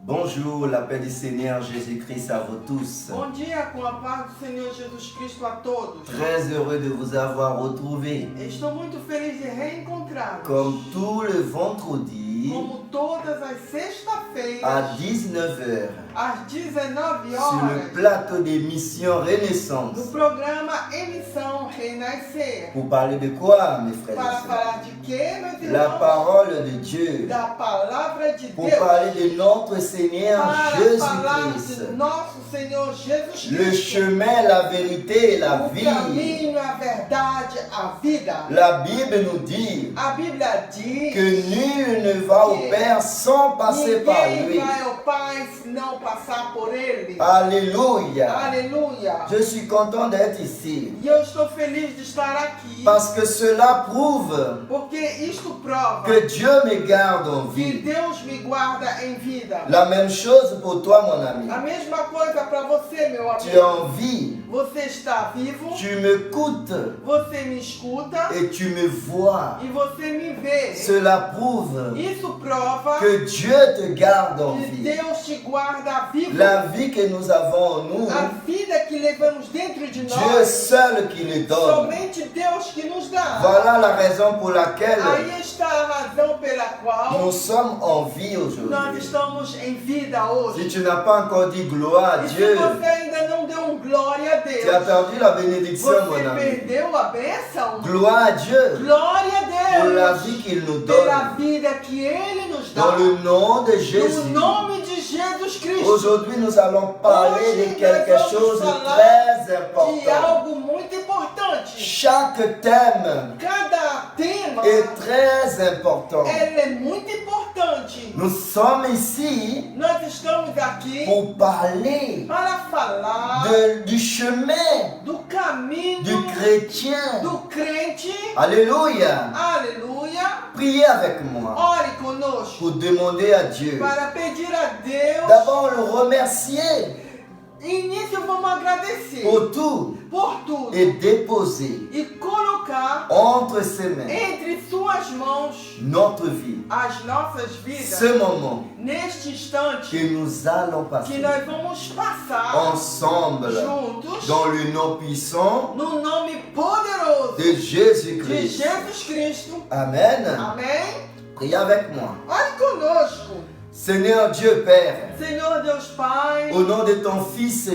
Bonjour, la paix du Seigneur Jésus-Christ à vous tous. Bom dia, com a paz do Senhor Jesus Cristo a todos. Très heureux de vous avoir retrouvé. Estou muito feliz de reencontrá-los. Comme tout le vendredi Como todas as à sextas-feiras, 19h às 19 sur le horas, plateau d'émission no Renaissance. programa Emissão Renascer. Pour parler de quoi, mes frères Para et sœurs? falar de quê, meus La irmãos? parole de Dieu. Da palavra de Pour Deus. parler de notre Seigneur Para falar Jésus-Christ. de nosso Senhor Jesus Le Cristo. chemin, la vérité et la O vie. caminho, a verdade, a vida. La Bible nous dit A Bíblia diz que nul ne va au Père sans passer par ninguém lui. vai ao Pai se não passar por Ele. Alléluia. Aleluia. Je suis content d'être ici E eu estou feliz de estar aqui, parce que cela prouve porque isto prova que Dieu me garde en que vie. Deus me guarda em vida. La même chose pour toi, mon ami. A mesma coisa para você, meu Tu es amigo. en vie, Você está vivo, tu m'écoutes você me escuta et tu me vois. e você me vê. Cela prouve Isso prova que Dieu te garde en que vie. Deus te guarda vivo. La vie que nous avons en nous, A vida que levamos dentro de Dieu nós, seul qui le donne. somente Deus que nos dá. Voilà la raison pour laquelle Aí está a razão pela qual nous sommes en vie nós aujourd'hui. estamos em vida hoje. Si tu n'as pas encore dit gloire à E se Dieu, você ainda não deu um glória a tu as Deus, perdu la bénédiction, você mon ami. perdeu a bênção. Gloire à Dieu Glória a pour la Deus vie qu'il nous pela donne. vida que Ele nos dá. Dans le nom de No Jésus. nome de Jesus Cristo. Aujourd'hui, nous allons parler de quelque chose de très De important. algo muito importante. Chaque thème Cada tema est très important. ele é muito importante. Nous sommes ici Nós estamos aqui pour parler para falar du chemin do caminho du chrétien. do crente. Alléluia. Aleluia. Priez avec moi Ore conosco pour demander à Dieu. para pedir a Deus. D'abord, le remercier Início vamos agradecer pour tout por tudo et déposer e colocar entre ses mains entre suas mãos notre vie. as nossas vidas Ce moment neste instante que nous allons que passer nós vamos passar ensemble juntos dans le nom puissant no nome poderoso de de Jésus-Christ. Jesus Cristo. Amen. Amém? Priez avec moi. Ore conosco. Seigneur Dieu Père, Senhor Deus Pai, au nom de ton Fils no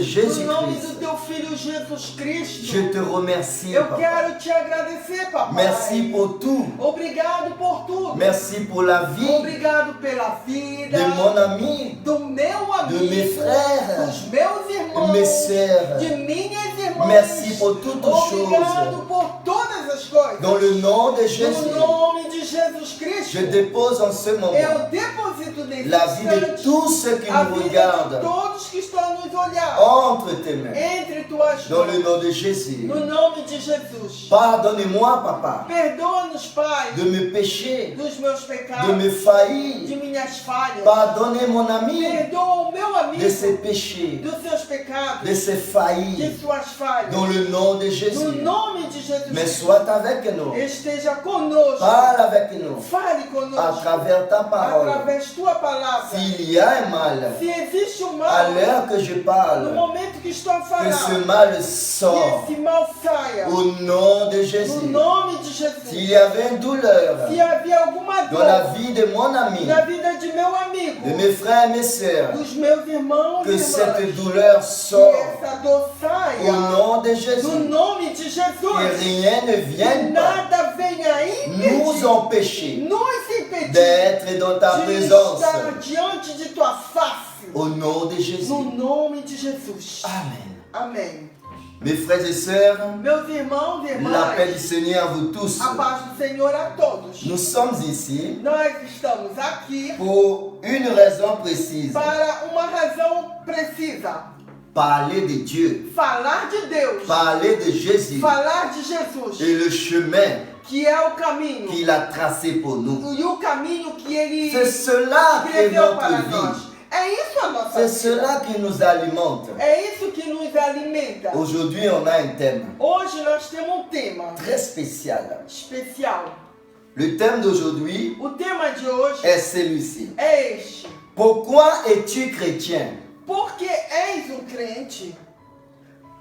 nome do Jésus-Christ, teu Filho Jesus Cristo, je te remercie, eu Papa. quero te agradecer, papai. Merci pour tout. Obrigado por tudo. Merci pour la vie Obrigado pela vida de mon ami, do meu amigo, de mes frères, dos meus de irmãos, mes sœurs. de minhas irmãs. Merci pour toutes Obrigado choses. por todas as coisas. Dans le nom de Jésus, No nome de Jesus Cristo, je dépose en ce moment eu deposito nesse la vie de instante tous ceux qui a nous vida de regardent todos que estão a nos olhar entre tes mains. entre tuas Dans le mãos. nom de Jésus. No nome de Jesus. Pardonnez-moi, Papa, Perdoa-nos, Pai, de mes péchés, dos meus de pecados, mes failles. de minhas falhas. Pardonnez mon ami Perdoa o meu amigo de ses péchés, dos seus pecados, de ses de failles. suas falhas. Dans le nom de No Jésus. nome de Jesus Mais Cristo, sois avec nous. esteja conosco. Parle avec nous Fale à conosco travers ta parole. através de tua palavra. S'il y a un mal, Se existe um à mal, l'heure que je no parle, momento que estou a que falar, ce mal que sort esse mal saia. au nom de No Jésus. nome de S'il Jesus. y avait une douleur Se havia alguma dans la dor vie de mon ami, na vida de meu de amigo, mes frères et mes sœurs, dos meus irmãos e que irmãs, cette douleur que sorte essa dor au saia. nom de No Jésus. nome de Que Jesus. rien ne Que vienne pas nada venha nous impedir, empêcher nos impedir d'être dans ta de présence. estar diante de tua face. Au nom de Jésus. No nome de Jesus. Amen. Amém. Mes frères et sœurs, Meus irmãos e la paix irmãs, du Seigneur à vous tous. a paz do Senhor a todos. Nous sommes ici Nós estamos aqui pour une raison précise. para uma razão precisa. Parler de Dieu, Falar de Deus. parler de Jésus Falar de Jesus, et le chemin que é o caminho. qu'il a tracé pour nous. E o caminho que Ele C'est cela qui est escreveu para notre nós. vie. É isso a nossa C'est vida. cela qui nous alimente. É isso que nos alimenta. Aujourd'hui, on a un thème Hoje nós temos um tema très spécial. especial. Le thème d'aujourd'hui O tema de hoje est celui-ci. é este. Pourquoi es-tu chrétien? Porque és crente.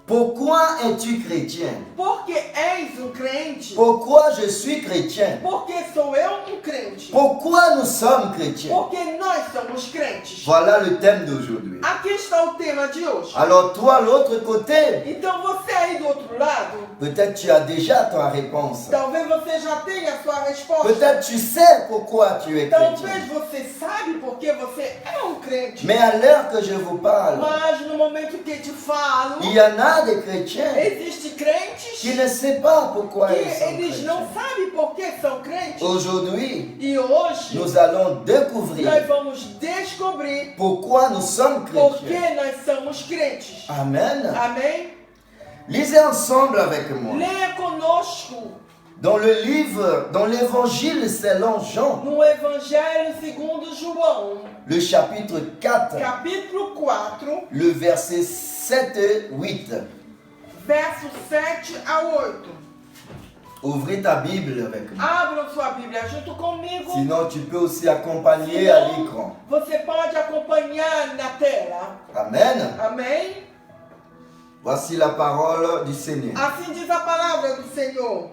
Pourquoi es-tu chrétien? Porque és crente. Pourquoi je suis chrétien? Porque sou eu crente. Pourquoi nous sommes chrétiens? Porque nós somos crentes. Voilà le thème d'aujourd'hui. Aqui está o tema de hoje. Alors toi, l'autre côté, Então você aí do outro lado, peut-être tu as déjà ta réponse. talvez você já tenha a sua resposta. Peut-être tu sais pourquoi tu es Talvez chrétien. você sabe porque você é crente. Mais à l'heure que je vous parle, Mas no momento que te falo, il y en a des chrétiens existem crentes qui ne savent pas pourquoi que ils sont eles não chrétiens. sabem por que são crentes. Aujourd'hui, E hoje nous allons nós découvrir vamos descobrir pourquoi nous sommes por que chrétiens. nós somos crentes. Amen. Amém? Lisez ensemble avec moi. Leia conosco Dans le livre, dans l'évangile selon Jean, no Evangelho segundo João, le chapitre 4, capítulo 4, le verset 7 et 8. verso 7 a 8. Ouvrez ta Bible avec moi. Abram sua Bíblia junto comigo. Sinon, tu peux aussi accompagner à Senão, l'écran. você pode acompanhar na tela. Amen. Amém? Voici la parole du Seigneur. Assim diz a palavra do Senhor.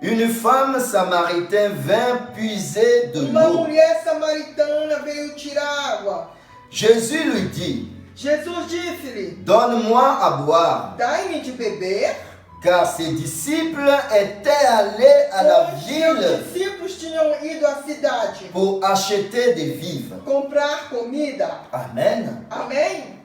Une femme samaritaine vint puiser de Uma l'eau. mulher samaritana veio tirar água. Jésus lui dit, Jesus disse-lhe: donne-moi à boire, dai-me de beber. car ses disciples étaient allés à la Pois seus ville discípulos tinham ido à cidade pour acheter des vivres. comprar comida. Amen. Amém?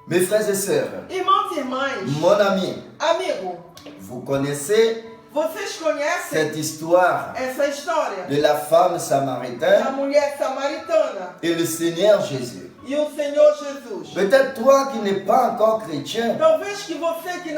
Mes frères et sœurs, Irmãos e irmãs, mon ami, amigo, vous connaissez vocês conhecem cette histoire essa história de la femme da samaritaine mulher samaritana et le Seigneur Jésus. e o Senhor Jesus? Peut-être toi qui n'es pas encore chrétien, Talvez que você que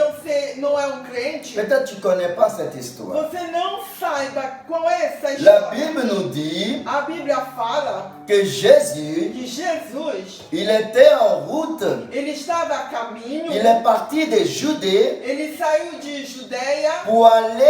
não é crente, peut-être tu ne connais pas cette histoire. você não saiba qual é essa La história. Bible nous dit A Bíblia fala que Jésus, que Jesus, il était en route, ele estava a caminho, il est parti de Judée ele saiu de Judeia pour aller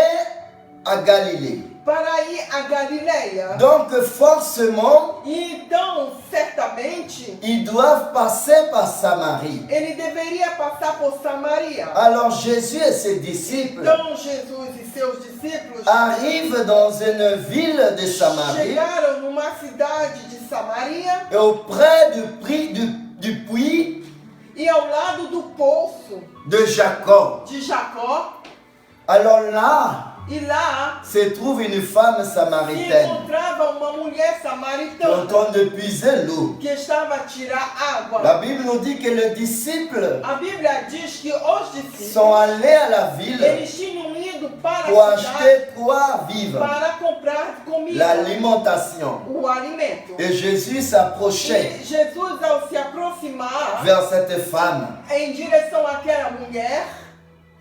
à Galilée. para ir a Galileia. Donc forcément, E então, certamente, ils doivent passer par Samarie. ele deveria passar por Samaria. Alors Jésus et ses disciples Então, Jesus e seus discípulos arrivent dans une ville de Samarie chegaram numa cidade de Samaria et auprès du puits e ao lado do poço de Jacob. de Jacó. Alors là, E lá se trouve une femme se samaritaine encontrava uma mulher qui est en samaritana train de puiser l'eau. que estava a tirar água. La Bible nous dit que les disciples A Bíblia diz que os sont discípulos, allés à la ville eles tinham ido para pour a cidade acheter quoi vivre, para comprar comida, l'alimentation. o alimento. Et Jésus s'approchait E Jesus, ao se aproximar vers cette femme. em direção àquela mulher,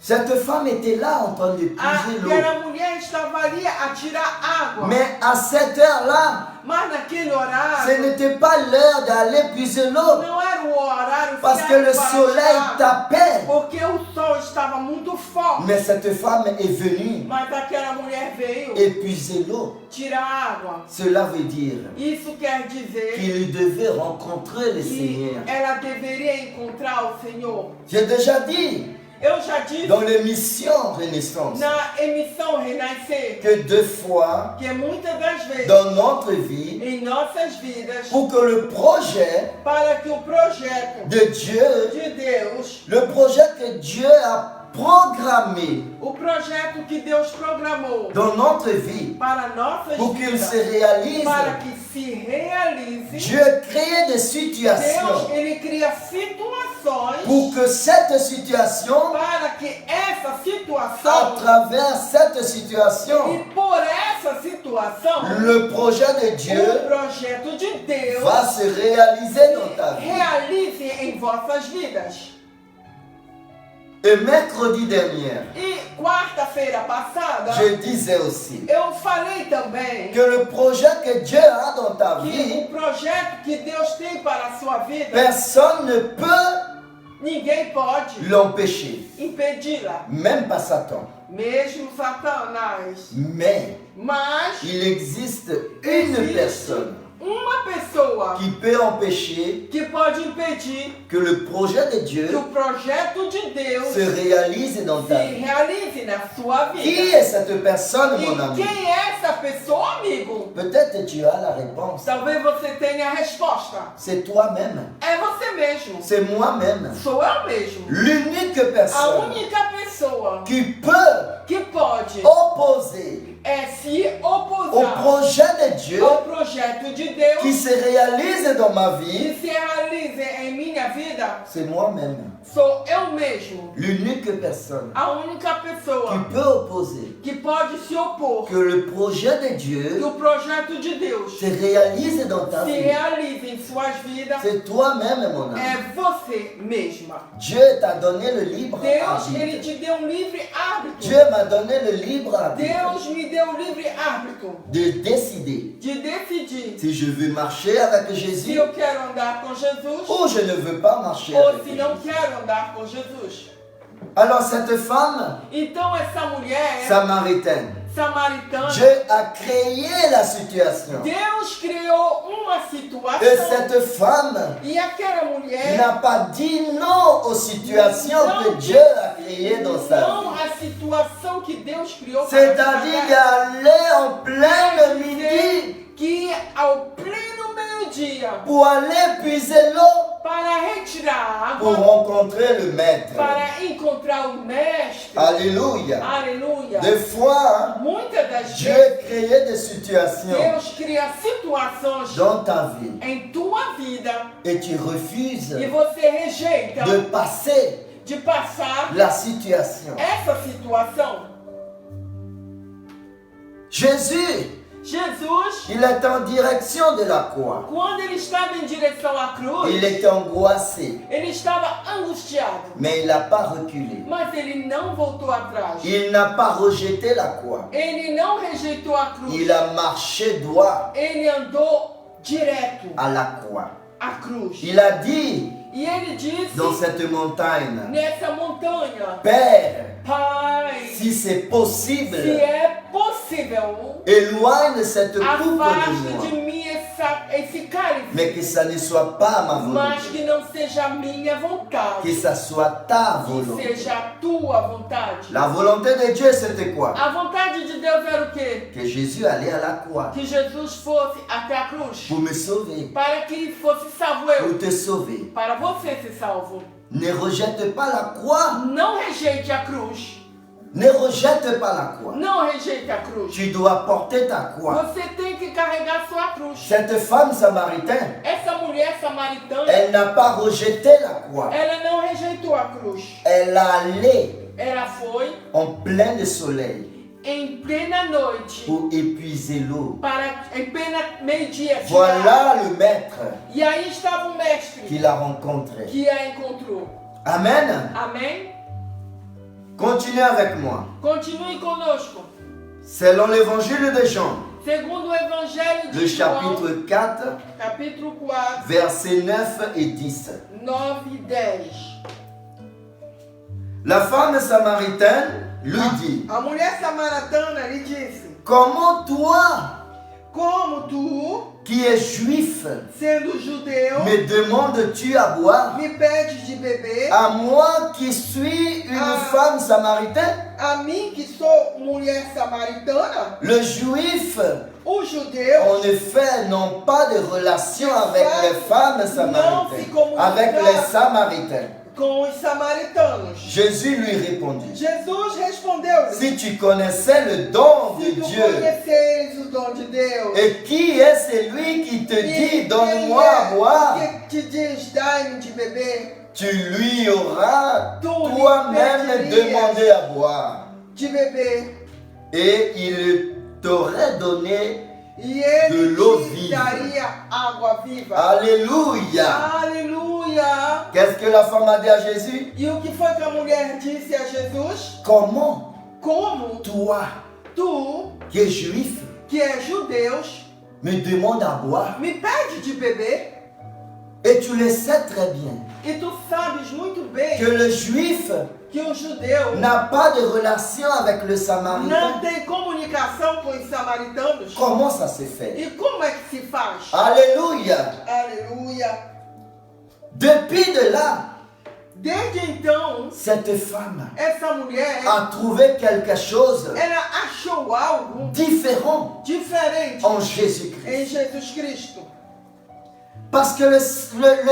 Cette femme était là en train de puiser l'eau. aquela mulher estava ali a tirar água. Mais à cette heure-là, Mas naquele ce horário, n'était pas l'heure d'aller puiser l'eau não era o horário parce que certo le para soleil tirar, tapait. porque o sol estava muito forte. Mais cette femme est venue Mas aquela mulher veio épuiser l'eau. tirar água. Cela veut dire Isso quer dizer qu'il devait rencontrer le que Seigneur. ela deveria encontrar o Senhor. J'ai déjà dit Eu já disse dans l'émission Renaissance na emissão Renascer que deux fois que muitas das vezes dans notre vie, em nossas vidas, pour que le projet para que o projeto de Dieu, de Deus, le projet que Dieu a programmé o projeto que Deus programou dans notre vie, para nossas pour qu'il vidas, se réalise, para que se realize, Dieu crée des situations Deus ele cria situações pour que cette situation, para que essa à situação travers cette situation, e por essa situação le projet de o Dieu projeto de Deus va se réaliser dans ta vie. realize em vossas vidas. Et mercredi dernier, E quarta-feira passada, je disais aussi eu falei também que le projet que Dieu a dans ta que vie, o projeto que Deus tem para a sua vida, personne ne peut ninguém pode l'empêcher, impedi-la, même pas Satan. mesmo Satanás. Mais Mas il existe une personne uma pessoa pessoa qui peut empêcher que pode impedir que le projet de que Dieu o projeto de Deus se réalise dans se ta vie? realize na sua Qui vida? est cette personne, mon E ami? quem é essa pessoa, amigo? Peut-être tu as la réponse. Talvez você tenha a resposta. C'est toi-même. É você mesmo. C'est moi-même. Sou eu mesmo. L'unique A personne única pessoa qui peut que pode opposer se au opor projet de Dieu ao projeto de Deus qui se réalise dans ma que vie, se realize em minha vida. c'est moi-même. Sou eu mesmo. L'unique personne A única qui pessoa peut opposer que pode se opor que le projet de que Dieu o projeto de Deus se réalise dans ta se vie. realize em suas vidas. C'est toi-même, mon ami. É você mesma. Dieu t'a donné le libre Deus, Ele arbitre. te deu um livre árbitro. Dieu m'a donné le libre arbitre Deus me deu um livre árbitro de décider de decidir si je veux marcher avec se Jésus eu quero andar com Jesus ou je ne veux pas marcher ou avec se lui. não quero andar com Jesus. Alors cette femme Então essa mulher samaritaine, samaritana, Dieu a créé la situation. Deus criou uma Et situação cette femme e aquela mulher n'a pas dit non aux situations que Dieu a créées dans sa não vie. a situação que Deus criou C'est-à-dire d'aller en plein midi que ao pleno meio-dia pour aller puiser l'eau para retirar a pour água, rencontrer le maître. para encontrar o mestre. Alléluia. Aleluia. Des fois, Muitas das Dieu vezes crée des situations Deus cria situações dans ta vie em tua vida et tu refuses e você rejeita de passer de passar la situation. essa situação. Jésus, Jesus, il est en direction de la croix. quando ele estava em direção à cruz, Il était angoissé, ele estava angustiado, mais il n'a pas reculé. mas ele não voltou atrás. Il n'a pas rejeté la croix. Ele não rejeitou a cruz. Il a marché droit Ele andou direto à la croix. à cruz. Il a dit E ele disse dans cette montagne, nessa montanha: Père, Pai, si c'est se possible, é possível, éloigne cette coupe afaste de de moi, mim esse cálice, mais que ça ne soit pas ma mas volonté, que não seja a minha que vontade, ça soit ta que volonté. seja a tua vontade. La volonté de Dieu, c'était quoi? A vontade de Deus era o quê? Que Jésus allait à la croix Que Jesus fosse até a cruz, pour me sauver, para que fosse salvo pour eu, te sauver. para você ser salvo. Ne rejette pas la croix. Não rejeite a cruz. Ne rejette pas la croix. Não rejeite a cruz. Tu dois porter ta croix. Você tem que carregar sua cruz. Cette femme samaritaine, Essa mulher samaritana, elle n'a pas rejeté la croix. ela não rejeitou a cruz. Elle allait Ela foi en plein de soleil em plena noite, pour épuiser l'eau. em plena meio-dia. tirar. Voilà le maître E aí estava o mestre qu'il a rencontré. que a encontrou. Amen. Amém? Continuez avec moi. Continue conosco. Selon l'évangile de Jean, Segundo o Evangelho de le João, chapitre 4, capítulo 4, versets 9 et 10. 9 e 10. La femme samaritaine lui dit, A mulher samaritana lhe disse: comment toi, Como tu, qui es juif, sendo judeu, me demandes-tu à boire? me pedes de beber, À moi qui suis une femme samaritaine? a mim que sou mulher samaritana? Le juif, Os judeus en effet, n'ont pas de relation avec les femmes samaritaines, avec les samaritains. com os samaritanos. Jésus lui répondit, Jesus respondeu-lhe: si tu connaissais le don de Se tu Dieu, conheceres o dom de Deus, et qui est celui qui te dit, quem donne-moi à boire, que te diz, dai-me de beber, tu lui auras Tu toi-même lui perdirias. demandé à boire. de beber, Et il t'aurait donné. e ele De l'eau te vive. daria água viva. Alléluia. Aleluia! Qu'est-ce que la femme a dit à Jésus? E o que foi que a mulher disse a Jesus? Comment Como toi, tu, qui es juif, que é judeus, me demandes à boire? me pede de beber? Et tu le sais très bien E tu sabes muito bem que le juif que o judeu n'a pas de relation avec le não samaritain. tem comunicação com os samaritanos. Comment ça s'est fait? E como é que se faz? Alléluia. Aleluia! Depuis de là, Desde então, cette femme essa mulher, a trouvé quelque chose ela achou algo différent diferente en Jésus-Christ. em Jesus Cristo. Parce que le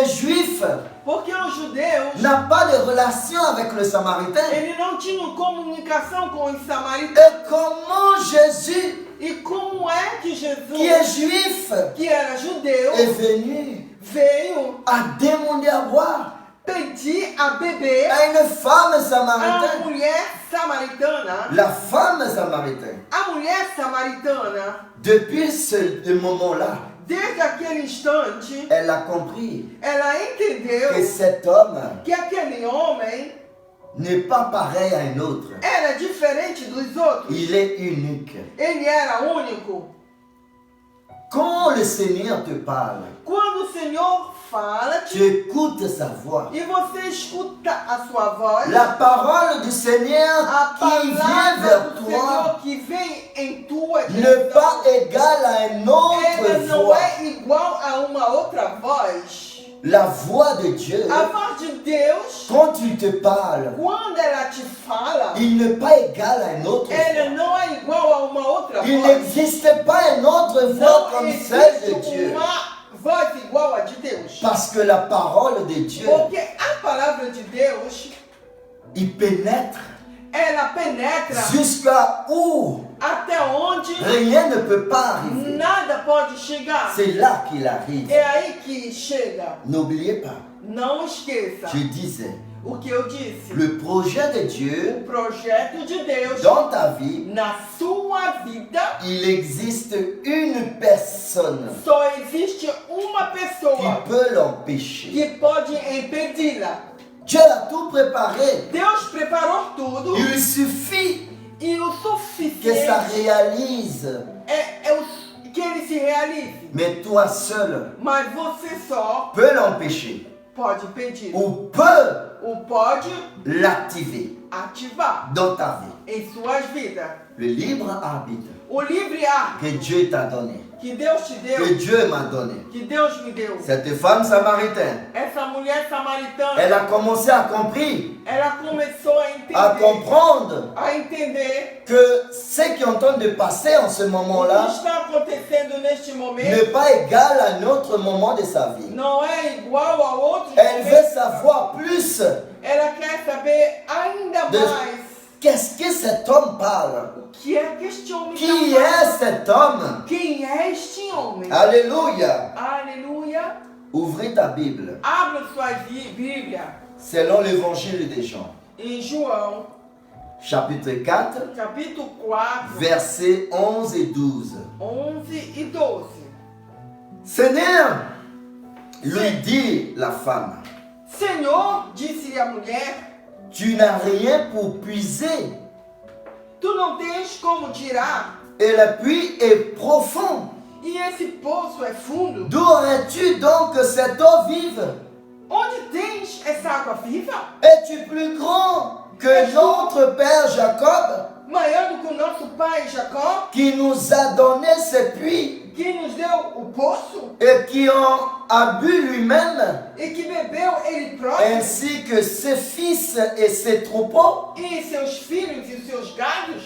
juif Porque os judeus, n'a pas de relation avec le samaritain. eles não tinham comunicação com os samaritanos. Et comment Jésus, E como é que qui est Jesus, juif, que era judeu, est venu veio à demander à boire pedir a beber à une femme a samaritaine? mulher samaritana? La femme samaritaine, A mulher samaritana, depuis ce moment-là, desde aquele instante, elle a compris ela que entendeu cet homme que aquele homem n'est pas pareil à un autre. era diferente dos outros. Il est unique. Ele era único. Quand le Seigneur te parle, Quando o Senhor fala tu écoutes sa voix. e você escuta a sua voz, La parole du Seigneur a qui vient palavra vers do toi Senhor que vem em tua n'est pas direção, égale à une ela autre não voix. é igual a uma outra voz. La voix de Dieu, A voz de Deus, quand il te parle, quando ela te fala, il n'est pas égal à une autre ela voix. não é igual a uma outra Il voz. n'existe pas une autre voix Não comme celle de existe Dieu. uma voz igual a de Deus. Parce que la parole de Dieu, Porque a palavra de Deus, il pénètre ela penetra jusqu'à où até onde rien ne peut pas arriver. nada pode chegar. C'est là qu'il arrive. É aí que chega. N'oubliez pas, Não esqueça je disais, o que eu disse. le projet de Dieu O projeto de Deus dans ta vie, na sua vida, il existe une personne só existe uma qui pessoa peut l'empêcher. que pode impedi-la. Dieu a tout préparé. Deus preparou tudo Il suffit e o que ça suficiente réalise. que ele se realize. Mais toi seul Mas você só peux l'empêcher pode pedir ou peut ou pode l'activer ativar dans ta vie. em suas vidas. Le libre arbitre O livre-arbítrio que Dieu t'a donné, que Deus te deu, que Dieu m'a donné. que Deus me deu. Cette femme samaritaine, Essa mulher samaritana, elle a commencé à comprendre, ela começou a à entender, comprendre a entender que ce qui est en train de passer en ce o que moment-là está acontecendo neste momento n'est pas égal à un autre moment de sa vie. não é igual a outros Elle veut momentos. savoir plus. Ela quer saber ainda De- mais Qu'est-ce que cet homme parle? o que é que este homem Qui está est falando. cet homme? Quem é este homem? Alléluia. Aleluia. Ouvrez ta Bible Abra sua Bíblia selon l'évangile de Jean, em João, chapitre 4, capítulo 4, versets 11 et 12. 11 e 12. Seigneur, lui dit la femme, Senhor, disse-lhe a mulher, tu n'as rien pour puiser tu não tens como tirar, et le puits est profond. e esse poço é fundo. D'où aurais-tu donc cette eau vive? Onde tens essa água viva? Es-tu plus grand que notre père Jacob Maior do que o nosso pai Jacó, qui nous a donné ce puits que nos deu o poço et qui en a bu lui-même e que bebeu ele próprio, ainsi que ses fils et ses troupeaux? e seus filhos e seus gados?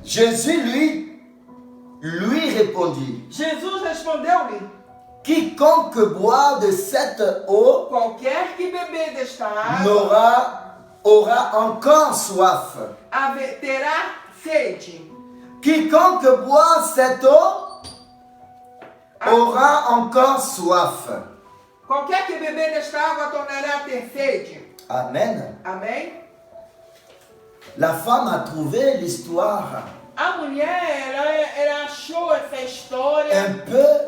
Jésus lui répondit, Jesus respondeu-lhe, quiconque boit de cette eau qualquer que beber desta água aura encore soif. terá sede. Quiconque boit cette eau aura encore soif. Qualquer que beber desta água tornará a ter sede. Amen. Amém? La femme a trouvé l'histoire A mulher, ela achou essa história un peu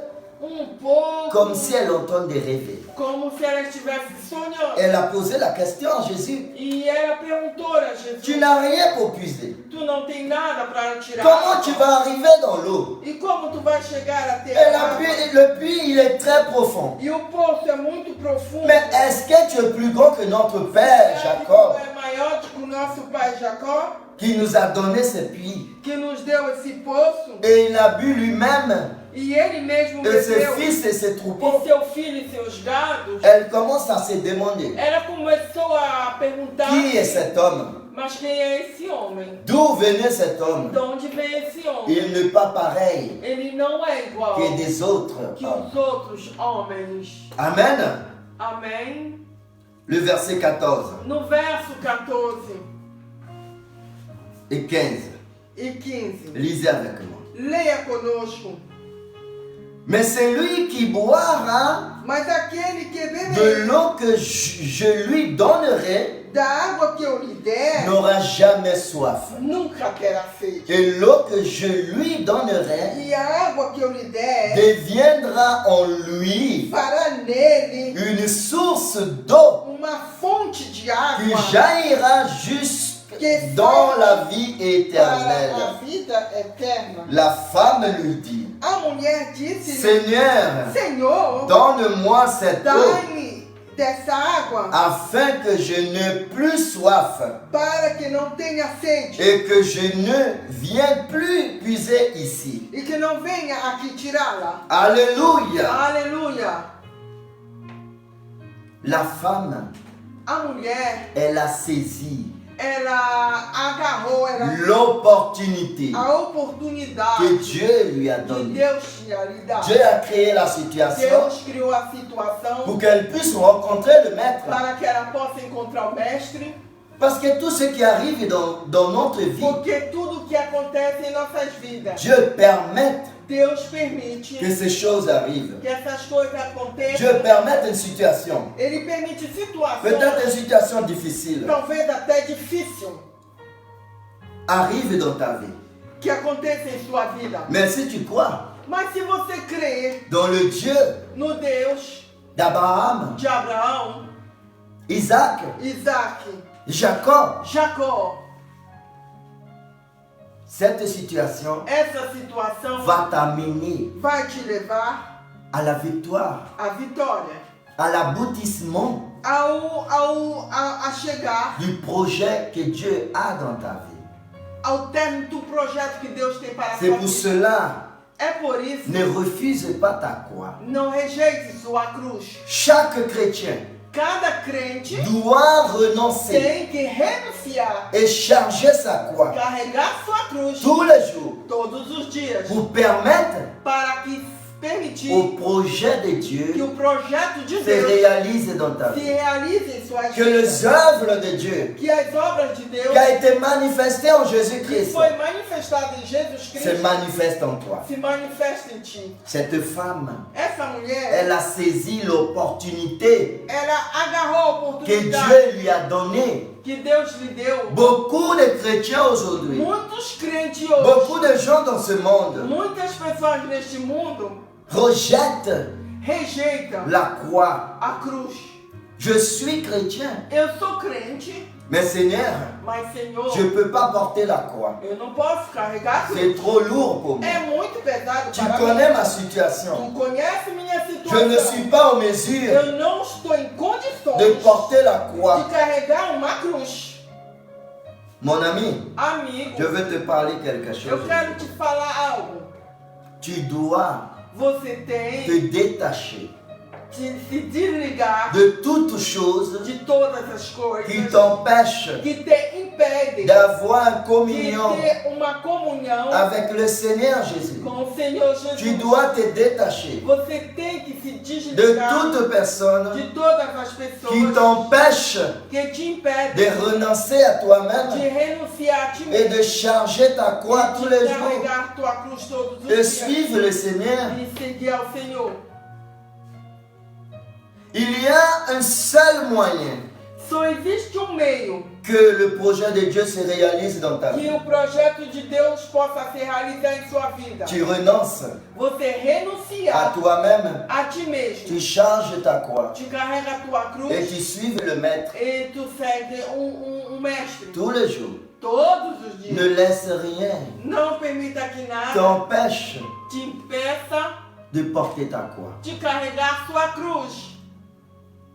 pouco. Comme si elle est en train de rêver. Como se ela estivesse sonhando. Elle a posé la question à Jésus. E ela perguntou a Jesus. Tu n'as rien pour puiser. Tu não tem nada para tirar. Comment tu vas arriver dans l'eau? E como tu vai chegar até Le puits, il est très profond. E o poço é muito profundo. Mais est-ce que tu es plus grand que notre père Jacob, É maior do que o nosso pai Jacó, qui nous a donné ce puits? que nos deu esse poço? Et il a bu lui-même, E ele mesmo et ses bebeu. fils et ses E troupeaux. seu filho e seus gados. Elle commence à se demander, Ela começou a perguntar: qui est cet homme? mas quem é esse homem? D'où venait cet homme? De onde vem esse homem? Il n'est pas pareil Ele não é igual que des autres que hommes. os outros homens. Amen. Amém? Le verset 14 No verso 14 et 15. e 15. Lisez avec moi. Leia conosco. Mais celui qui boira Mas aquele que de beber l'eau que je lui donnerai da água que eu lhe der, n'aura jamais soif. nunca terá sede. Et l'eau que je lui donnerai E a água que eu lhe der deviendra en lui fará nele une source d'eau uma fonte de qui água jaillira jusque dans la vie para éternelle. a vida eterna. La femme lui dit, A mulher disse: Seigneur, Senhor, donne-moi cette eau dai-me dessa água afin que je n'ai plus soif para que não tenha sede et que je ne vienne plus puiser ici. e que não venha aqui tirá-la. Alléluia. Aleluia! La femme, A mulher, elle a saisi ela agarrou l'opportunité a que oportunidade Dieu lui a que donnée. Deus tinha lhe dado. Dieu a créé la situation Deus criou a situação pour qu'elle puisse rencontrer le maître. para que ela possa encontrar o mestre, Parce que tout ce qui arrive dans notre vie, porque tudo que acontece em nossas vidas, Dieu permet Deus permite que ces choses arrivent. que essas coisas aconteçam. Dieu permet une situation, Ele permite situações, peut-être une situation difficile, talvez até difícil, arrive dans ta vie. que aconteça em sua vida. Mais si tu crois Mas se você crer dans le Dieu no Deus d'Abraham, de Abraão, Isaac, Isaac, Jacob, Jacó, cette situation essa situação va t'amener vai te levar à la victoire, à vitória, à l'aboutissement a chegar du projet que Dieu a dans ta vie. ao término do projeto que Deus tem para a C'est sua pour vida. cela, É por isso, ne refuse pas ta croix. não rejeite sua cruz. Chaque chrétien Cada crente doit renoncer tem que renunciar, et charger sa croix carregar sua cruz tous les jours todos os dias, pour permettre para que permitir au projet de que Dieu o projeto de se Deus réalise dans ta se vie. realize em suas Que vidas. les œuvres de Dieu Que as obras de Deus qui a été manifestée en que Jésus-Christ foi manifestada em Jesus se Cristo manifestent en toi. se manifesta em ti. Cette femme, Essa mulher, elle a saisi l'opportunité ela agarrou a que oportunidade Dieu lui a donnée. que Deus lhe deu. Beaucoup de chrétiens aujourd'hui, Muitos crentes hoje, beaucoup de gens dans ce monde muitas pessoas neste mundo rejettent rejeitam la croix. a cruz. Je suis chrétien, Eu sou crente, mais Seigneur, mas Senhor, je ne peux pas porter la croix. eu não posso carregar a cruz. C'est trop lourd pour moi. É muito pesado Tu para connais mim. ma situation. Tu conhece minha Je situação. ne suis pas en mesure Eu não estou em condições de porter la de croix. carregar uma cruz. Mon ami, Amigo, je veux te parler quelque eu chose. quero te falar algo. Tu dois Você tem te détacher de se desligar de toutes choses de todas as coisas qui t'empêchent que te impedem d'avoir une de communion ter uma comunhão avec le Seigneur Jésus. com o Senhor Jesus. Tu dois te détacher Você tem que se de desligar toute personne de todas as qui pessoas t'empêche que te impedem de renoncer à de toi-même renunciar a ti et mesmo. de charger ta croix tous les De jours carregar tua cruz todos os et dias. suivre le Seigneur. E seguir ao Senhor. Il y a un seul moyen Só existe um meio que le projet de Dieu se réalise dans ta vie. Que o projeto de Deus possa se realizar em sua vida. Tu renonces Você à renunciar toi-même, a ti mesmo. tu charges ta croix Tu carrega a tua cruz et tu suives le Maître e tu segue mestre. tous les jours. Todos os dias. Ne laisse rien Não permita que nada t'empêche te impeça de porter ta croix. de carregar sua cruz.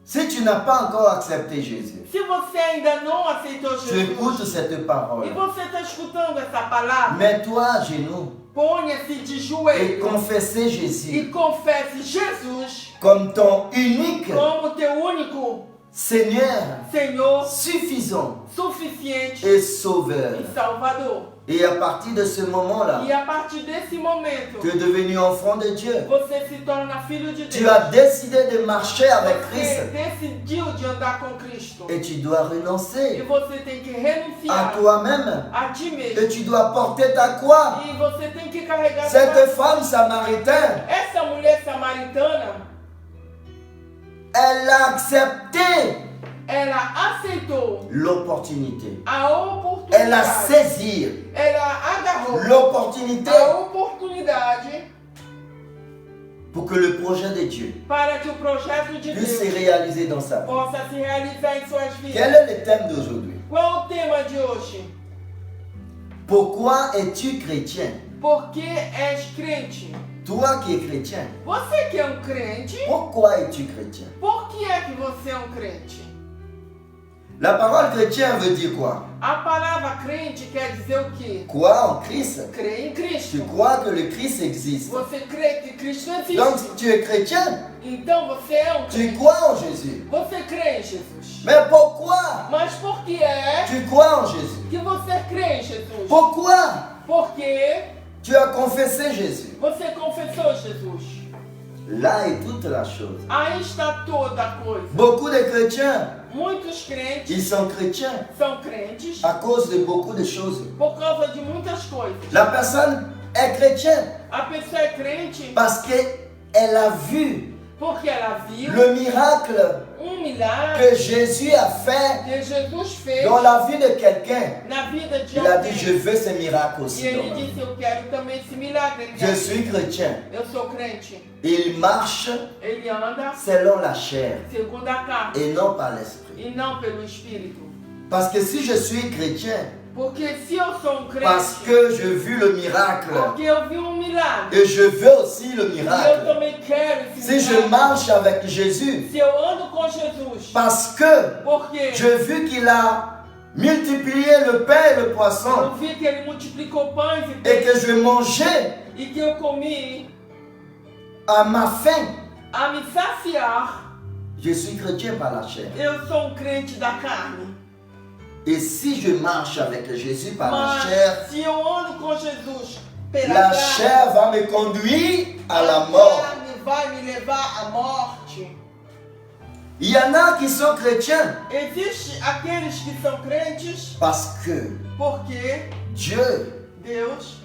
Si tu n'as pas encore accepté Jésus, Se você ainda não aceitou tu écoutes Jesus cette parole. e você está escutando essa palavra, Mets-toi à genoux ponha-se de et joelho confessez e Jésus confesse Jesus comme ton unique como teu único Seigneur, Senhor, suffisant suficiente et sauveur. e Salvador. Et à partir de ce moment-là, E a partir desse momento, tu es devenu enfant de Dieu. você se torna filho de Tu Deus. as décidé de marcher avec Você Christ decidiu de andar com Cristo. et tu dois E renoncer você tem que à renunciar toi-même a ti mesmo. et tu dois porter ta croix. E você tem que carregar Cette sua- femme samaritaine, Essa mulher samaritana, elle a accepté ela aceitou l'opportunité. a Elle a oportunidade. saisi Ela agarrou l'opportunité a oportunidade pour que le projet de Dieu para que o projeto de puisse se Deus réaliser dans sa vie. possa se realizar em suas Quel vidas. est le thème d'aujourd'hui? Qual é o tema de hoje? Pourquoi es-tu chrétien? Por que és crente? Toi qui es chrétien, Você que é um crente, pourquoi es-tu chrétien? por que é que você é um crente? La parole chrétien veut dire quoi? A palavra crente quer dizer o quê? Croire en Christ. Crer em Tu Cristo. crois que le Christ existe. Você crê que Cristo existe. Donc tu es chrétien, Então você é um tu crente. crois en Jésus. Você crê em Jesus. Mais pourquoi Mas por que é tu crois en Jésus? que você crê em Jesus? Pourquoi Porque tu as confessé Jésus? você confessou Jesus. Là est toute la chose. Aí está toda a coisa. Beaucoup de chrétiens, Muitos crentes ils sont chrétiens são crentes à cause de beaucoup de choses. por causa de muitas coisas. La personne est chrétienne A pessoa é crente parce qu'elle a vu porque ela viu le miracle milagre que Jésus a fait que Jesus fez dans la vie de quelqu'un. na vida de Il a dit, alguém. je veux ce miracle E aussi. dans ele ma vie. disse, eu quero também esse milagre. Ele Je disse, suis chrétien. eu sou crente. Il marche Ele anda selon la chair segundo a carne et non par l'esprit. e não pelo Espírito. Parce que si je suis chrétien, Porque se eu sou parce crente, que j'ai vu le miracle porque eu vi milagre, et je veux aussi le e eu miracle. também quero esse Si je milagre. marche avec Jésus, Se eu ando com Jesus, parce que porque j'ai vu qu'il a multiplié le pain et le eu poisson vi que ele multiplicou pães e et que peixes je mangeais e que eu comi à ma faim, a me saciar, je suis chrétien par la chair. eu sou crente da carne. Et si je marche avec Jésus par la Mas chair, se eu ando com Jesus pela la carne, chair va me conduire à la a mort. carne vai me levar à morte. Il y en a qui sont chrétiens Existem aqueles que são crentes parce que porque Dieu Deus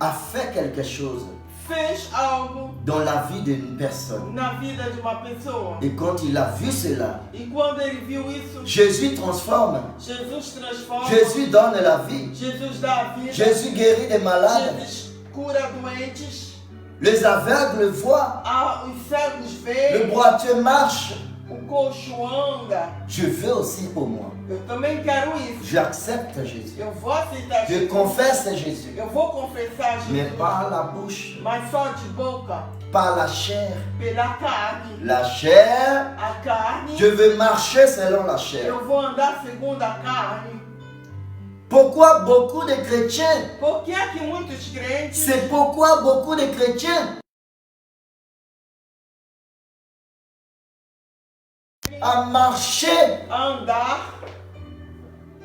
a fait quelque chose fez algo dans la vie d'une personne. na vida de uma pessoa. Et quand il a vu cela, E quando ele viu isso, Jésus transforme, Jesus transforma, Jésus donne la vie, Jesus dá a vida, Jésus guérit des malades, Jesus cura doentes, les aveugles voient, os cegos le veem, boiteux marche. o coxo anda. Je veux aussi pour moi. Eu também quero isso. J'accepte Jésus. Eu vou aceitar Je Jesus. confesse Jésus. Eu vou confessar Mais Jesus. par la bouche, Mas só de boca, par la chair. pela carne. La chair, A carne, je veux marcher selon la chair. eu vou andar segundo a carne. Pourquoi beaucoup de chrétiens, Por que é que muitos crentes, c'est pourquoi beaucoup de chrétiens à marcher a andar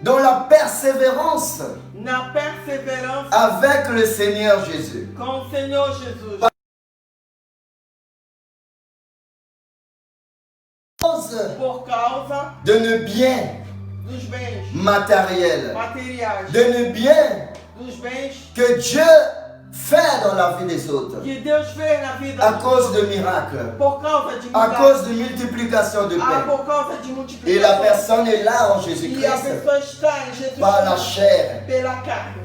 dans la persévérance na perseverança avec le Seigneur Jésus. com o Senhor Jesus? Por causa De nos biens dos bens matériels, materiais, de nos biens dos bens que Dieu fait dans la vie des autres. Que Deus fez na vida À dos cause de outros, miracles. por causa de À milagres, cause de multiplication de paix. por causa de Et la multiplicação. personne est là en E a Jésus-Christ. pessoa está em Jesus Par la Cristo chair. pela carne.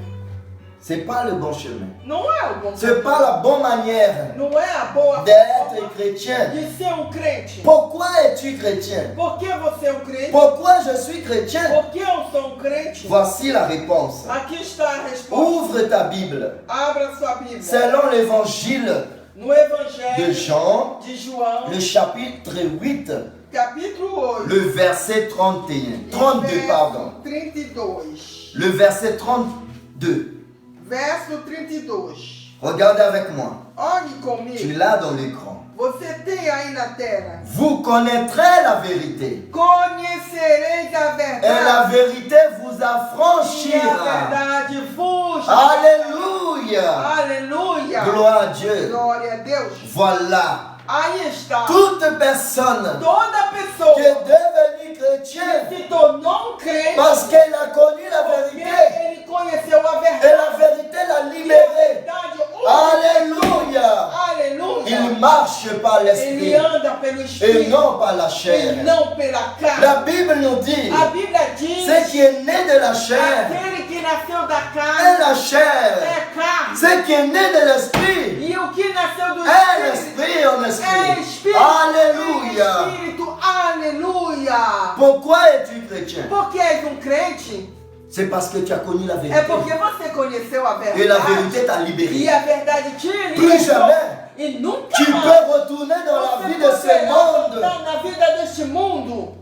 C'est pas le bon chemin. Não é o bom C'est pas la bonne manière Não é a boa d'être forma chrétien. de ser crente. Pourquoi es-tu chrétien? Por que você é crente? Pourquoi je suis chrétien? Por que eu sou crente? Voici la réponse. Aqui está a resposta. Ouvre ta Bible. Abra sua Bíblia. Selon l'évangile No Evangelho de Jean, de João, le chapitre 8, capítulo 8, le verset 31. 32, pardon. 32. Le verset 32. Verso 32. Regardez avec moi. Olhe Tu comigo. l'as dans l'écran. Você tem aí na tela. Vous connaîtrez la vérité. Conhecereis a Et la verdade. vérité vous E a affranchira. verdade vos. Alléluia. Aleluia. Gloire à Dieu. Glória a Deus. Voilà. Aí está. Toute personne Toda qui pessoa est devenue chrétienne que se tornou crente parce qu'elle a connu la porque vérité ele conheceu a et verdade. la vérité l'a E a libérée. verdade Alléluia. Aleluia. Il marche par Ele l'esprit anda pelo et Espírito non par la e chair. não pela carne. La Bible nous dit, A Bíblia diz: ce qui est né de la chair aquele que nasceu da est carne la chair. é carne. Ce qui est né de l'esprit E o que nasceu do est Espírito l'esprit en é esprit. Espírito. Alléluia. É Espírito. Aleluia. Pourquoi es-tu chrétien? Porque és crente, C'est parce que tu as connu la é vérité. porque você conheceu a Et la verdade. vérité t'a E libéré. a verdade te Plus libertou. jamais E nunca tu mais peux retourner dans la você vie de ce poderá monde. voltar na vida deste mundo.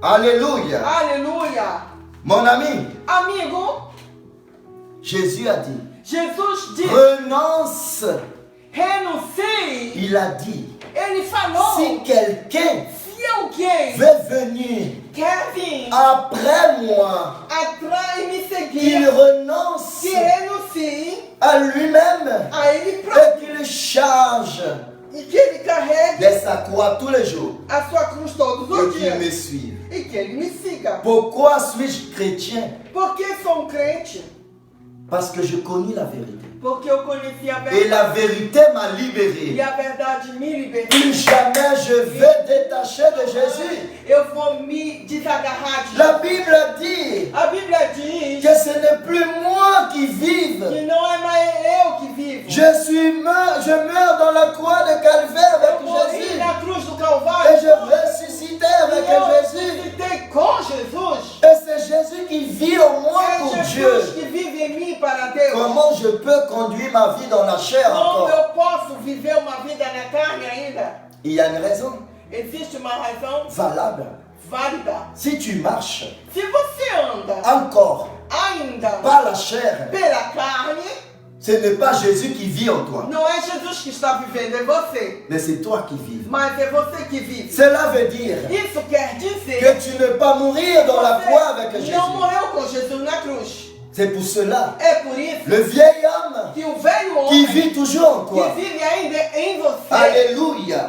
Alléluia. Aleluia. Mon ami, Amigo, Jésus a dit, Jesus disse: renonce. renuncie. Il a dit, Ele falou: si quelqu'un se alguém veut venir quer vir après moi, atrás e me qu'il seguir, renonce que renuncie à lui-même a ele próprio et qu'il charge e que ele carregue de sa croix tous les jours a sua cruz todos et os qu'il me dias suive. e que ele me siga. Pourquoi suis-je chrétien? Por que sou crente? Parce que je connais la vérité. Porque eu conheci a Et la verdade. vérité m'a libéré. E a verdade me libertou. Plus jamais je vais détacher de Jésus. Eu vou me desagarrar de La Bible dit A Bíblia diz que ce n'est plus moi qui vive. que não é mais eu que vivo. Je meurs dans la croix de Calvaire Eu avec morri Jésus. na cruz do Calvário. Et je ressuscitais avec E eu Jésus. ressuscitei com Jesus. Et c'est Jésus qui vit en moi pour É Dieu. Jesus que vive em mim para Deus. Comment je peux conduire ma vie dans la chair Como encore? eu posso viver uma vida na carne ainda? Il y a une raison Existe uma razão valable. válida. Si tu marches Se você anda encore ainda par la chair, pela carne, ce n'est pas Jésus qui vit en toi, não é Jesus que está vivendo em você, mais c'est toi qui vis. mas é você que vive. Cela veut dire Isso quer dizer que tu ne peux pas mourir dans la croix avec você Jésus. não morreu com Jesus na cruz. C'est pour cela, É por isso le vieil homme que o velho qui homem vit toujours en que toi. vive ainda em você, Alléluia.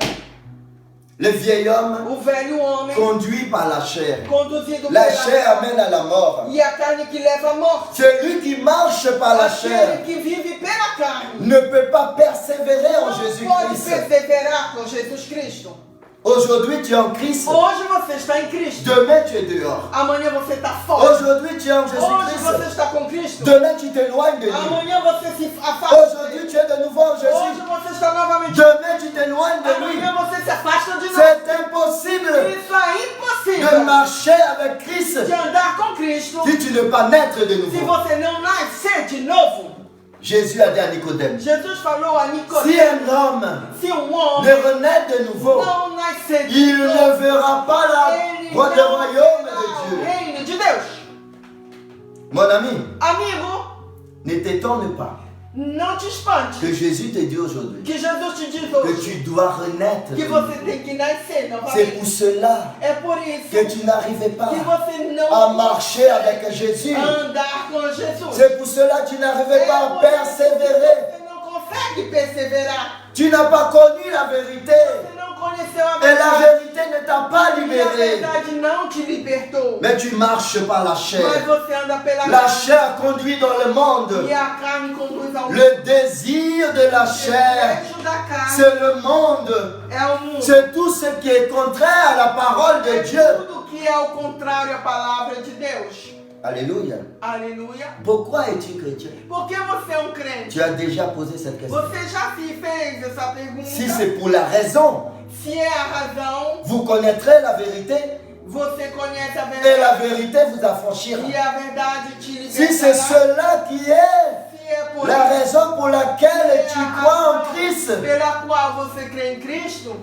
Le vieil homme o velho homem conduit par la chair. conduzido La pela chair carne amène à la mort. e a carne que leva à morte. Celui qui marche par la chair Aquele que vive pela carne ne peut pas persévérer en não pode Jésus-Christ. perseverar com Jesus Cristo. Aujourd'hui, tu es en Christ. Hoje você está em Cristo. Demain, tu es dehors. Amanhã você está fora. Aujourd'hui, tu es en Hoje você Jésus-Christ. está com Cristo. Demain, tu t'éloignes de lui. Amanhã você se afasta. Aujourd'hui, tu es de nouveau en Hoje Jésus. você está novamente. Demain, tu t'éloignes de lui. Amanhã você se afasta de novo. C'est impossible Isso é de impossível marcher avec Christ de andar com Cristo si tu ne peux pas naître de se nouveau. você não nascer de novo. Jésus a dit à Nicodème, Jesus falou a si Nicodemo, un homme se ne homem renaît de nouveau, não nascer de il ne novo, verra pas ele le não royaume verá de o Dieu. reino de Deus. Mon ami, Amigo, ne t'étonne pas não te espante que Jésus te dit aujourd'hui que Jesus te diz que hoje tu dois renaître. que de você nouveau. tem que nascer C'est novamente. pour cela É por isso que tu n'arrivais pas que você não à marcher avec Jésus. andar com Jesus. C'est pour cela que tu n'arrivais É pas à por isso que persévérer. você não consegue perseverar. Tu n'as pas connu la vérité. Você não conheceu a Et la verdade. vérité ne t'a t'a pas E a libéré. verdade não te libertou. Mais tu marches par la Mas chair. você anda pela La carne. chair conduit dans le monde. E a carne conduz ao Le désir de la chair, desejo da carne. c'est le monde. É o mundo. C'est tout ce qui est contraire à la parole de É Dieu. tudo que é o contrário à palavra de Deus. Alléluia. Aleluia. Pourquoi es-tu chrétien? Por que você é crente? Tu as déjà posé cette question. Você já se fez essa pergunta? Si c'est pour la raison, Se é a razão, vous connaîtrez la vérité você conhece a et la verdade. vérité vous affranchira. E a verdade te Si c'est libertará. cela qui est Se é por la isso, raison pour laquelle tu se é a crois en razão Christ, pela qual você crê em Cristo,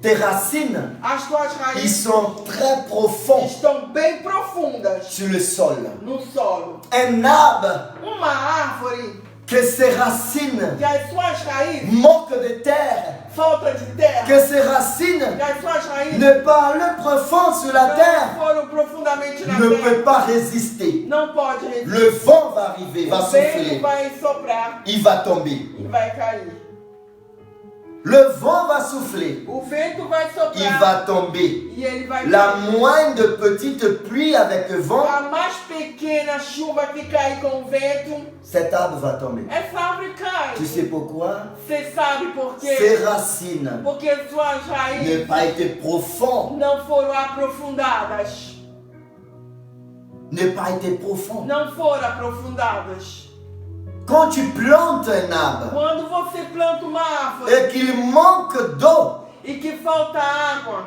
tes racines, as tuas ils raízes sont très profonds estão bem profundas sur le sol. no solo. Un arbre Uma árvore que ses racines que as suas raízes manquent de terre, falta de terra, que ses racines que as suas raízes ne parlent profond sur la terre, não foram profundamente na ne terra, peut pas résister. não pode resistir. Le vent va arriver, va O souffler, vento vai soprar il va tomber. e vai cair. Le vent va souffler, O vento vai il soprar va tomber. e ele vai La cair. moindre petite pluie avec le vent, A mais pequena chuva que cair com o vento, cet arbre va tomber. essa árvore cai. Tu sais pourquoi? Você sabe por quê? Ses racines Porque suas n'ont raízes pas été profondes, não foram aprofundadas. n'ont pas été profondes. Não foram aprofundadas. Quand tu plantes un arbre Quando você planta uma árvore et qu'il manque d'eau, e que falta água,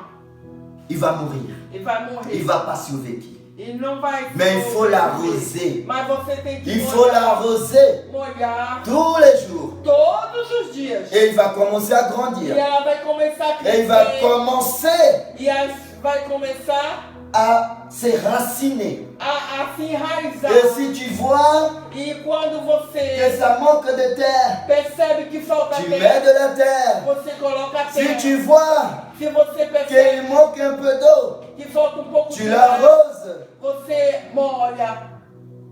il va mourir. ele vai Il morrer. ne va pas survivre. E não vai Mais il faut sobreviver. l'arroser. Mas você tem que Il faut l'arroser molhar tous les jours. todos os dias. Et il va commencer à E grandir. ela vai começar a Et il va crescer. commencer Vai começar à se raciner. a se enraizar. Et si tu vois E quando que você ça manque de terre, percebe que falta tu mets terra, de la terre. você coloca a Si terra. tu vois Se você qu'il percebe manque un peu d'eau, que falta pouco tu de água, l'arroses. você molha.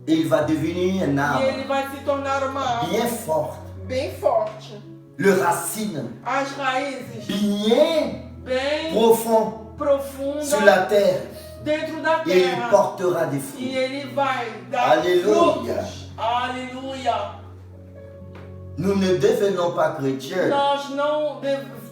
Et il va devenir un E arbre ele vai se tornar uma árvore bien fort. bem forte. Le racine As raízes bien bem profond profundas sur la terre. dentro da Et il terra. portera des E fruits. ele vai dar Aleluia. frutos. Aleluia. Nous ne devenons pas chrétiens Nós não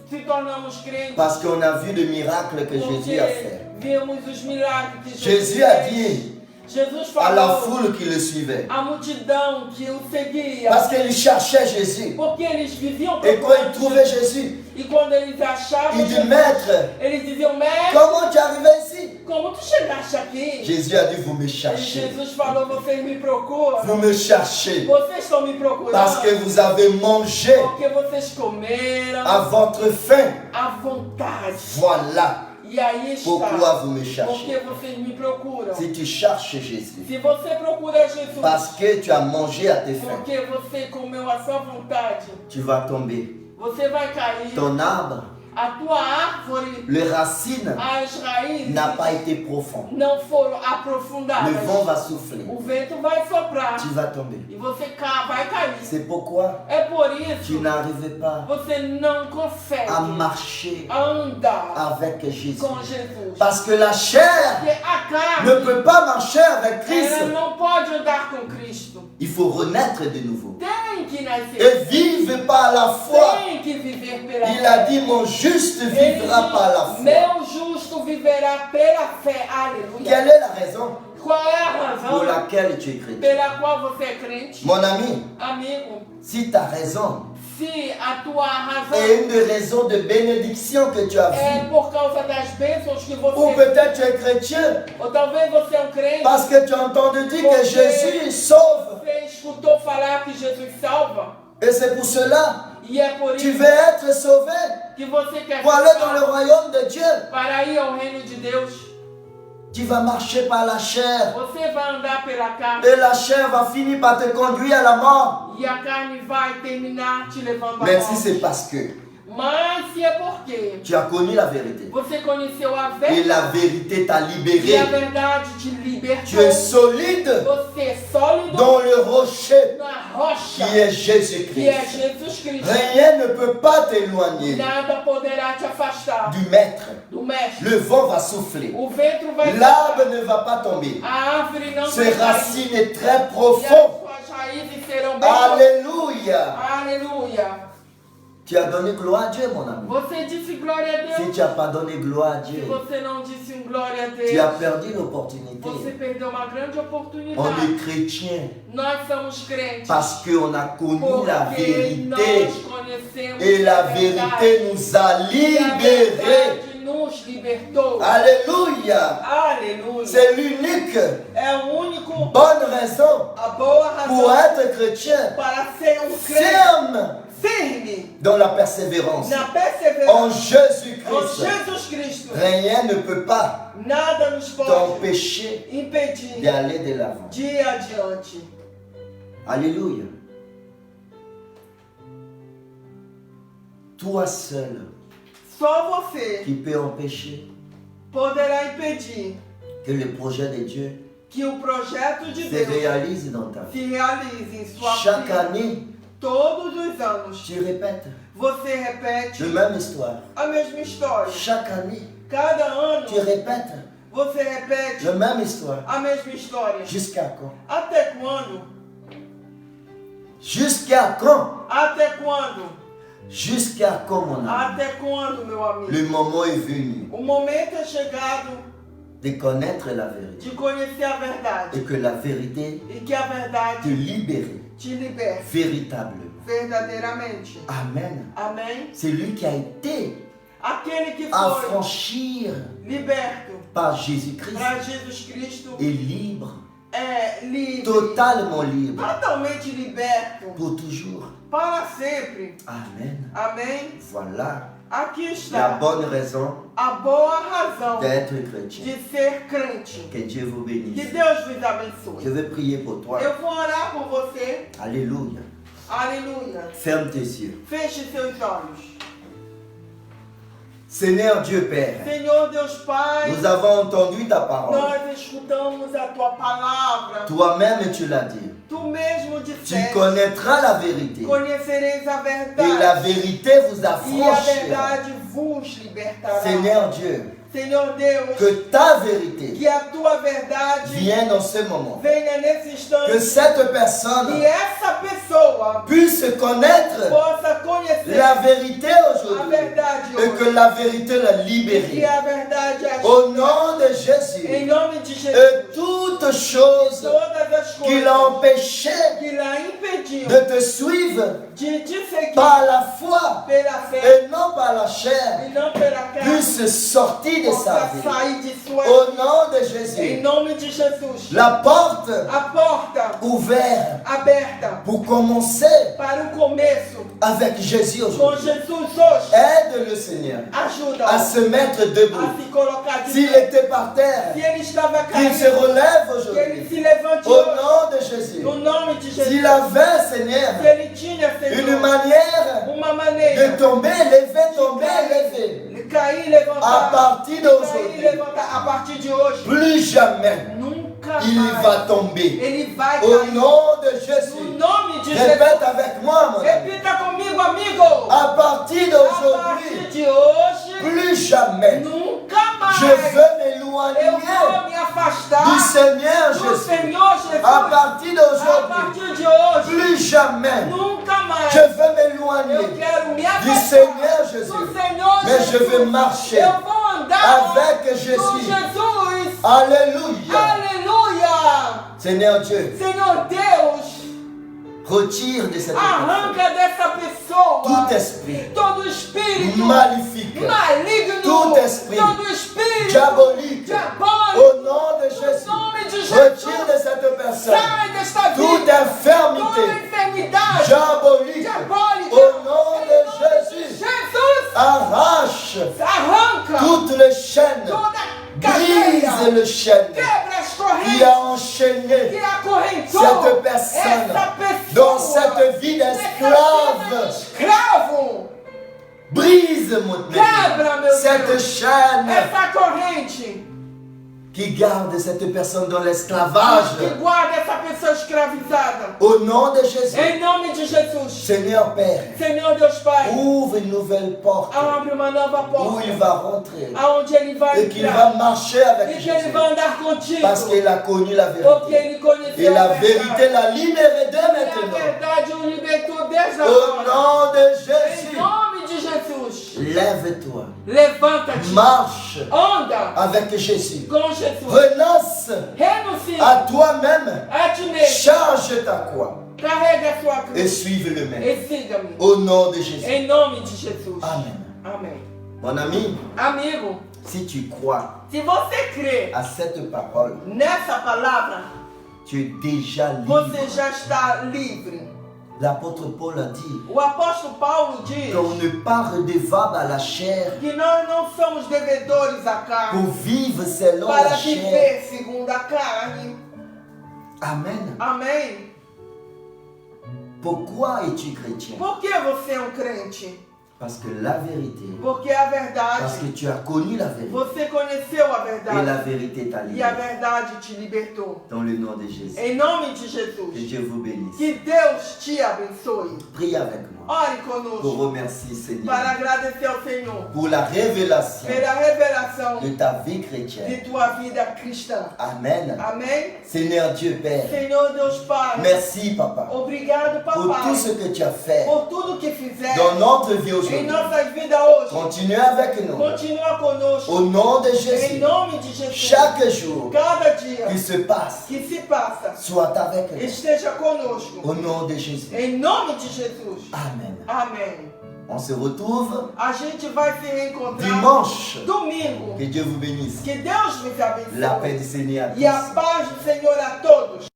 se tornamos crentes parce qu'on a vu le miracle que Jésus a porque fait. vemos os milagres que Jésus Jesus a fez. dit Jesus à la falou foule qui le suivait, a multidão que o seguia, parce qu'ils cherchaient Jésus. porque eles viviam Et quand ils procurando trouvaient Jésus, e quando eles achavam il dit, Jesus, Maître, eles diziam, mestre, comment tu es arrivé ici? como tu chegaste aqui? Jésus a dit, vous me E cherchez. Jesus falou, vocês me procuram, Vous me cherchez vocês estão me procurando, parce que vous avez mangé porque vocês comeram à votre faim. à vontade. Voilà E aí está, pourquoi vous me porque cherchez. vocês me procuram. Si tu cherches Jésus, Se você procura Jesus, parce que tu as mangé à tes fins, porque você comeu a sua vontade, tu vas tomber. você vai cair. Ton arbre, A tua árvore, les racines as raízes n'a pas été profond. não foram aprofundadas. Le vent va souffler. O vento vai soprar Tu vas tomber. e você vai cair. C'est pourquoi É por tu isso n'arrivais pas você não consegue à marcher andar avec Jésus. com Jesus. Parce que la chair Porque a ne carne, peut pas marcher avec Christ. ela não pode andar com Cristo. Il faut renaître de nouveau. Tem que nascer. Et vivre par la foi. Tem que viver pela Il fé. a dit, mon juste Ele vivra par la diz, foi. meu justo viverá pela fé. Aleluia. Quelle est la raison Qual é a razão pour laquelle tu es chrétien? pela qual você é crente? Mon ami, Amigo, si ta raison se a tua razão est une raison de bénédiction que tu as é vue, por causa das bênçãos que ou você... peut-être tu es chrétien Ou talvez você é um crente, parce que tu as entendu dire que Jésus sauve. você escutou falar que Jesus salva. Et c'est pour cela E é por tu isso veux être sauvé que você quer pour aller dans le royaume de Dieu. para ir ao reino de Deus. Tu vas marcher par la chair. Você vai andar pela carne Et la chair va finir par te conduire à la mort. e a carne vai terminar te levando à Mais si morte. c'est parce que Mas se é porque tu as connu la vérité você conheceu a et la verdade vérité t'a e a libéré, verdade te tu libertou, es solide você é sólido dans le rocher na rocha qui est que é Jésus-Christ. Jesus Cristo. Rien ne peut pas t'éloigner Nada poderá te afastar du Maître. do mexe. Le vent va souffler. O vento vai L'arbre ne va pas tomber. A árvore não vai Ses cair. racines très E as profondes. suas raízes serão bem Alléluia. Aleluia. Tu as donné gloire à Dieu, mon ami. Você disse glória a Deus. Si tu n'as pas donné gloire à Se Dieu, você não disse glória a Deus, tu as perdu l'opportunité. você perdeu uma grande oportunidade. On est chrétien Nós somos crentes. parce qu'on a connu la Porque vérité. nós conhecemos Et la a verdade. vérité nous a E a libérés. verdade nos libertou. Alléluia. Aleluia. C'est l'unique É o único, bonne raison a boa pour razão être chrétien. para ser crente Ferme firme dans la persévérance. na En perseverança em Jésus-Christ. Jesus Cristo. Rien ne peut pas Nada nos pode t'empêcher impedir d'aller de l'avant. de ir adiante. Alléluia. Toi seul Só você qui peux empêcher poderá impedir que le projet de Dieu que o projeto de se Deus réalise dans ta vie. se realize em sua Chaque vida. année, Todos os anos tu répètes você repete la même histoire. a mesma história. Chaque année, Cada ano tu répètes você repete la même histoire. a mesma história. Jusqu'à quand? Até quando? Jusqu'à quand? Até quando? Jusqu'à quand, mon ami? Até quando, meu amigo? Le moment est venu O momento é chegado de connaître la vérité. de conhecer a verdade Et que la vérité e que a te verdade libère te liberte véritablement. verdadeiramente. Amen. Amém? C'est lui qui a été Aquele que foi affranchi liberto par Jésus-Christ para Jesus Cristo est libre, é livre, totalement libre, totalmente liberto pour toujours. para sempre. Amen. Amém? Voilà Aqui la está bonne raison a boa razão d'être chrétien. de ser crente. Que Dieu vous Que bénisse. Deus vos Je abençoe. vais prier pour toi. Eu vou orar por você. Alléluia. Aleluia. Ferme tes yeux. Feche seus olhos. Seigneur Dieu Père, Senhor Deus Pai, nous avons entendu ta parole. nós escutamos a tua palavra. Toi-même tu l'as dit. Tu mesmo Tu disseste: connaîtras la vérité. conhecereis a Et la verdade. vérité vous E a affranchira. verdade vos libertará. Seigneur Dieu, Senhor Deus, que ta vérité que a tua verdade vienne en ce moment. venha nesse instante. Que cette personne E essa pessoa puisse connaître possa conhecer la vérité a aujourd'hui. verdade Et que hoje. la vérité la Que libère. a verdade Au ajude. nom de Jésus. Em nome de Jesus. Et toutes choses Todas as qui coisas l'ont empêché que lhe impediam de te suivre de te seguir par la foi pela fé et non par la chair e não pela carne, puisse sortir de sa possa vie. sair de sua Au nom de Em Jésus, nome de Jesus. la porte A porta ouverte aberta pour commencer para o começo avec Jésus com aujourd'hui. Jesus hoje. Aide le Seigneur Ajuda à se mettre a debout. se colocar de S'il pé. était par terre, Se ele estava qu'il se caído, relève que ele aujourd'hui. se levante Au hoje. nom de Jésus. No nome de Jesus. S'il avait, Seigneur, Se ele tinha, une Senhor, manière uma de maneira tomber, lever, de cair e à levantar, partir cair e d'aujourd'hui, levantar a partir de hoje, plus jamais nunca il mais va tomber. ele vai Au cair. nom de No Jésus. nome de Jesus. Répète avec moi, mon ami. Repita comigo, amigo. À partir A d'aujourd'hui, partir de hoje, plus jamais, nunca mais je veux eu m'éloigner vou me afastar du Seigneur do Jésus. Senhor Jesus. À partir A d'aujourd'hui, partir de hoje, plus jamais, nunca mais je veux eu m'éloigner quero me du afastar Seigneur do Jésus. Senhor Mais Jesus. je veux marcher Eu vou andar avec com Jésus. Jesus. Alléluia. Aleluia. Seigneur Dieu, Senhor Deus, retire de cette personne arranca dessa pessoa tout esprit todo espírito maléfique, maligno, Tout esprit todo espírito diabolique. diabólico, Au nom de no Jésus, nome de Jesus, retire de cette personne sai desta toute vida, toda infirmité enfermidade diabolique. diabólica, Au nom de em nome Jésus, Jesus, arrache arranca toutes les chaînes, toda brise cadeia, le chaîne quebra as qui correntes, a enchaîné que acorrentou cette personne essa pessoa dans cette vie nessa vida de d'esclave. escravo. Brise, mon Quebra, meu cette Deus, chaîne essa corrente qui garde cette personne dans l'esclavage. Que guarda essa pessoa escravizada. Au nom de Jésus. Em nome de Jesus. Seigneur Père, Senhor Deus Pai, ouvre une nouvelle porte abre uma nova où porta. il va rentrer Aonde ele vai et qu'il va entrar. marcher avec E que Jésus. ele vai andar contigo. Parce qu'il a connu la Porque vérité. ele conheceu Et la a verdade. vérité l'a libéré dès E a maintenant. verdade o libertou desde Au agora. nom de Em Jésus, nome de Jesus. lève-toi, Levanta-te. marche Anda avec Jésus. com Jesus. Renonce Renuncia à toi-même. a ti mesmo. Charge ta croix Carrega a sua et cruz. suive le même. E siga-me. Au nom de Jésus. Em nome de Jesus. Amen. Amém. Mon ami, Amigo, si tu crois se você crê à cette parole, nessa palavra, tu es déjà você libre. já está livre. L'apôtre Paul a dit O apóstolo Paulo diz qu'on n'est pas redevable à la chair que nós não somos devedores à pour carne vivre selon para la chair. viver segundo a carne. Amen. Amém? Pourquoi es-tu chrétien? Por que você é um crente? Parce que la vérité, Porque a parce que verdade, tu as connu la vérité você conheceu a et la verdade vérité t'a e a libéré. verdade te libertou. Dans le nom de Jésus. Em nome de Que Jesus, Dieu vous bénisse. que Deus te abençoe. Prie avec moi Ore pour conosco remercier Seigneur para agradecer ao Senhor pour la révélation pela revelação de ta vie de chrétienne. tua vida cristã. Amen. Amém? Seigneur Dieu Père, Senhor Deus Pai, merci Papa obrigado, pour tout papai, ce que tu as fait por tudo que fizeste dans notre vie em aujourd'hui. nossas vidas hoje. Continue avec nous. Continua conosco. Au nom de Em Jésus, nome de Jesus. chaque jour Cada dia qui se passe, que se passa, soit avec nous. esteja conosco. Au nom de Jésus. Em nome de Jesus. Amen. Amém. On se retrouve A gente vai se reencontrar dimanche. domingo. Que Dieu vous bénisse. Que Deus nos La paix abençoe. du Seigneur à E a tous. paz do Senhor a todos.